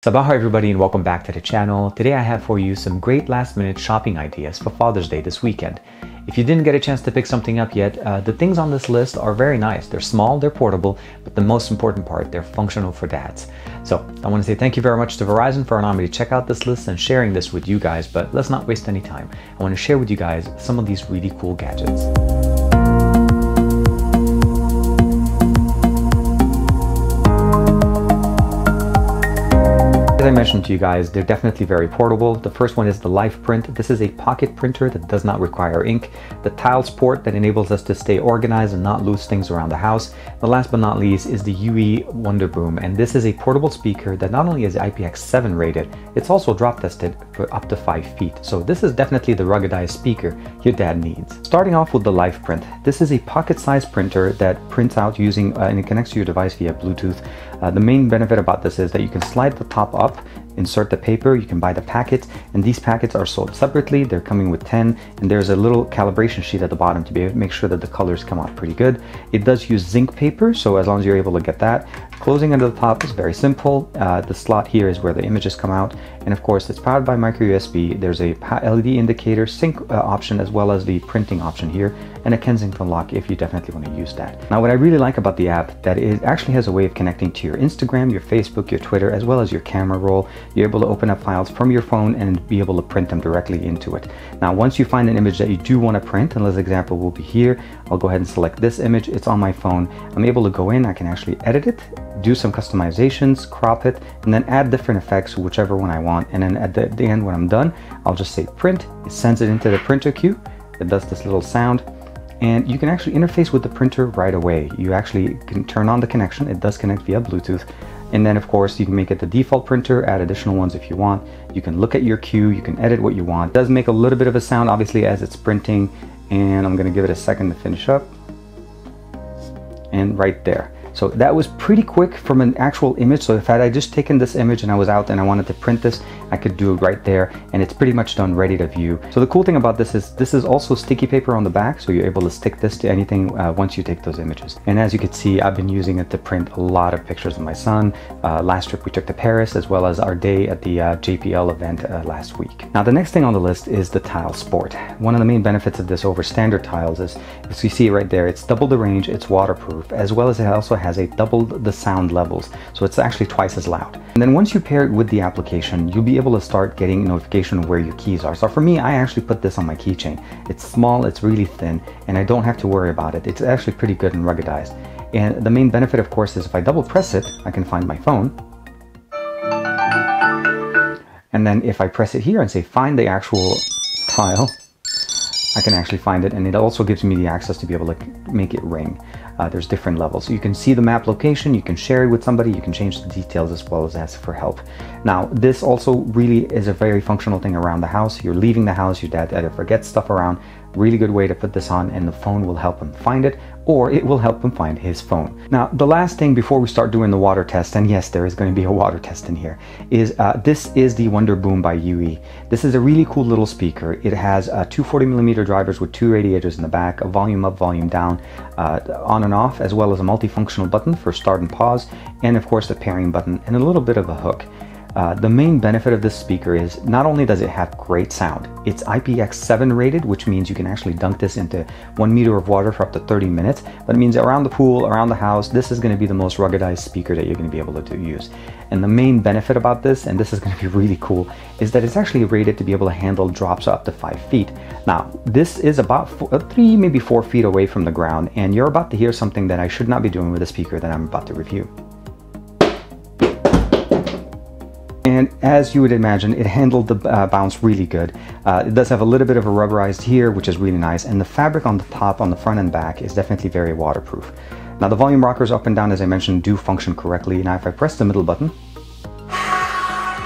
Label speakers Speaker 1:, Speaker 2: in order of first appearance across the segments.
Speaker 1: Sabah everybody and welcome back to the channel. Today I have for you some great last minute shopping ideas for Father's Day this weekend. If you didn't get a chance to pick something up yet, the things on this list are very nice. They're small, they're portable, but the most important part, they're functional for dads. So I want to say thank you very much to Verizon for allowing me to check out this list and sharing this with you guys, but let's not waste any time. I want to share with you guys some of these really cool gadgets. As I mentioned to you guys, they're definitely very portable. The first one is the LifePrint. This is a pocket printer that does not require ink. The tile sport that enables us to stay organized and not lose things around the house. The last but not least is the UE WonderBoom, and this is a portable speaker that not only is IPX7 rated, it's also drop tested for up to 5 feet. So this is definitely the ruggedized speaker your dad needs. Starting off with the LifePrint. This is a pocket-sized printer that prints out using and it connects to your device via Bluetooth. The main benefit about this is that you can slide the top up, insert the paper, you can buy the packets, and these packets are sold separately. They're coming with 10, and there's a little calibration sheet at the bottom to be able to make sure that the colors come out pretty good. It does use zinc paper, so as long as you're able to get that. Closing under the top is very simple. The slot here is where the images come out, and of course it's powered by micro USB. There's a LED indicator, sync option, as well as the printing option here, and a Kensington lock if you definitely want to use that. Now what I really like about the app, that it actually has a way of connecting to your Instagram, your Facebook, your Twitter, as well as your camera roll. You're able to open up files from your phone and be able to print them directly into it. Now once you find an image that you do want to print, and this example will be here, I'll go ahead and select this image. It's on my phone. I'm able to go in, I can actually edit it, do some customizations, crop it, and then add different effects, whichever one I want. And then at the end, when I'm done, I'll just say print. It sends it into the printer queue. It does this little sound, and you can actually interface with the printer right away. You actually can turn on the connection. It does connect via Bluetooth. And then of course you can make it the default printer, add additional ones if you want. You can look at your queue, you can edit what you want. It does make a little bit of a sound obviously as it's printing, and I'm gonna give it a second to finish up. And right there. So that was pretty quick from an actual image. So if had I just taken this image and I was out and I wanted to print this, I could do it right there, and it's pretty much done, ready to view. So the cool thing about this is also sticky paper on the back, so you're able to stick this to anything once you take those images. And as you can see, I've been using it to print a lot of pictures of my son. Last trip we took to Paris, as well as our day at the JPL event last week. Now the next thing on the list is the tile sport. One of the main benefits of this over standard tiles is, as you see it right there, it's double the range, it's waterproof, as well as it also has a double the sound levels, so it's actually twice as loud. And then once you pair it with the application, you'll be able to start getting notification of where your keys are. So for me, I actually put this on my keychain. It's small, it's really thin, and I don't have to worry about it. It's actually pretty good and ruggedized. And the main benefit, of course, is if I double press it, I can find my phone. And then if I press it here and say find the actual tile, I can actually find it, and it also gives me the access to be able to make it ring. There's different levels. So you can see the map location, you can share it with somebody, you can change the details as well as ask for help. Now, this also really is a very functional thing around the house. You're leaving the house, your dad either forgets stuff around, really good way to put this on, and the phone will help him find it, or it will help him find his phone. Now, the last thing before we start doing the water test, and yes, there is going to be a water test in here, is this is the WonderBoom by UE. This is a really cool little speaker. It has two 40mm drivers with two radiators in the back, a volume up, volume down, on and off, as well as a multifunctional button for start and pause, and of course the pairing button, and a little bit of a hook. The main benefit of this speaker is not only does it have great sound, it's IPX7 rated, which means you can actually dunk this into 1 meter of water for up to 30 minutes, but it means around the pool, around the house, this is going to be the most ruggedized speaker that you're going to be able to use. And the main benefit about this, and this is going to be really cool, is that it's actually rated to be able to handle drops up to 5 feet. Now, this is about 3, maybe 4 feet away from the ground, and you're about to hear something that I should not be doing with a speaker that I'm about to review. And as you would imagine, it handled the bounce really good. It does have a little bit of a rubberized here, which is really nice. And the fabric on the top, on the front and back, is definitely very waterproof. Now the volume rockers up and down, as I mentioned, do function correctly. Now if I press the middle button,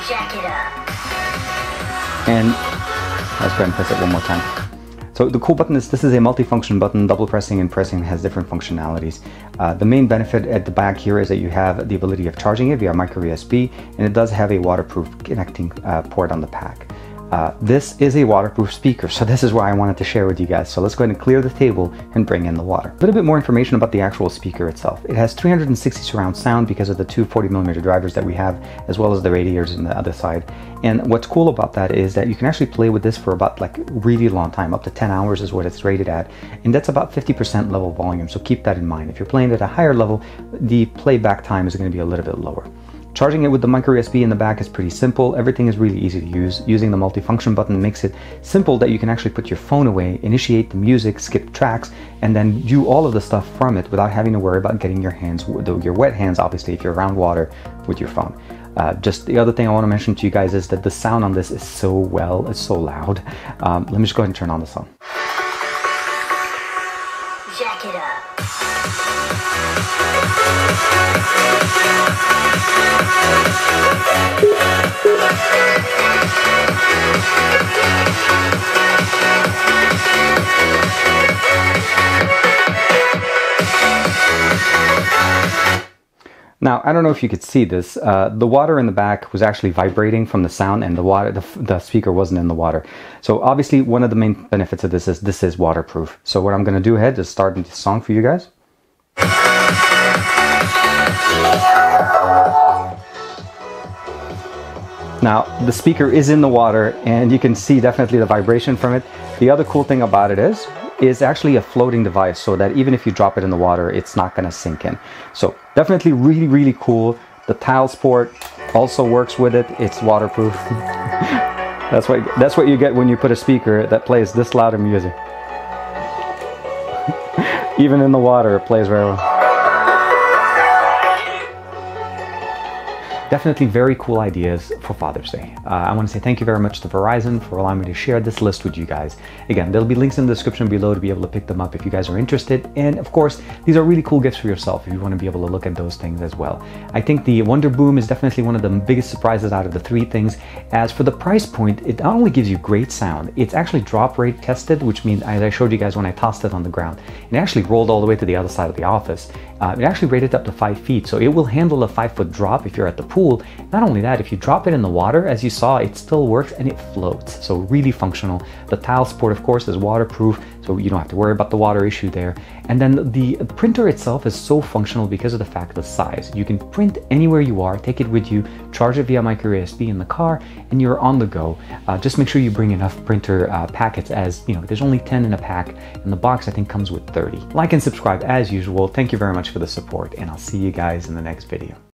Speaker 1: jack it up. And let's go ahead and press it one more time. So the cool button is, this is a multifunction button. Double pressing and pressing has different functionalities. The main benefit at the back here is that you have the ability of charging it via micro USB, and it does have a waterproof connecting port on the back. This is a waterproof speaker, so this is why I wanted to share with you guys. So let's go ahead and clear the table and bring in the water. A little bit more information about the actual speaker itself. It has 360 surround sound because of the two 40mm drivers that we have, as well as the radiators on the other side. And what's cool about that is that you can actually play with this for about like really long time. Up to 10 hours is what it's rated at, and that's about 50% level volume, so keep that in mind. If you're playing at a higher level, the playback time is going to be a little bit lower. Charging it with the micro USB in the back is pretty simple. Everything is really easy to use. Using the multifunction button makes it simple that you can actually put your phone away, initiate the music, skip tracks, and then do all of the stuff from it without having to worry about getting your hands, your wet hands, obviously, if you're around water with your phone. Just the other thing I want to mention to you guys is that the sound on this is so it's so loud. Let me just go ahead and turn on the song.
Speaker 2: Jack it up.
Speaker 1: Now, I don't know if you could see this. The water in the back was actually vibrating from the sound, and the speaker wasn't in the water. So obviously, one of the main benefits of this is waterproof. So what I'm going to do ahead is start the song for you guys. Now, the speaker is in the water, and you can see definitely the vibration from it. The other cool thing about it is actually a floating device, so that even if you drop it in the water, it's not going to sink in. So definitely really, really cool. The tile sport also works with it. It's waterproof. That's what you get when you put a speaker that plays this loud of music. Even in the water, it plays very well. Definitely very cool ideas for Father's Day. I want to say thank you very much to Verizon for allowing me to share this list with you guys. Again, there'll be links in the description below to be able to pick them up if you guys are interested. And of course, these are really cool gifts for yourself if you want to be able to look at those things as well. I think the WonderBoom is definitely one of the biggest surprises out of the three things. As for the price point, it not only gives you great sound, it's actually drop rate tested, which means, as I showed you guys when I tossed it on the ground, it actually rolled all the way to the other side of the office. It actually rated up to 5 feet, so it will handle a 5-foot drop if you're at the pool. Not only that, if you drop it in the water, as you saw, it still works and it floats. So really functional. The tile sport, of course, is waterproof, so you don't have to worry about the water issue there. And then the printer itself is so functional because of the fact of the size. You can print anywhere you are, take it with you, charge it via micro USB in the car, and you're on the go. Just make sure you bring enough printer packets, as you know, there's only 10 in a pack, and the box I think comes with 30. Like and subscribe as usual. Thank you very much for the support, and I'll see you guys in the next video.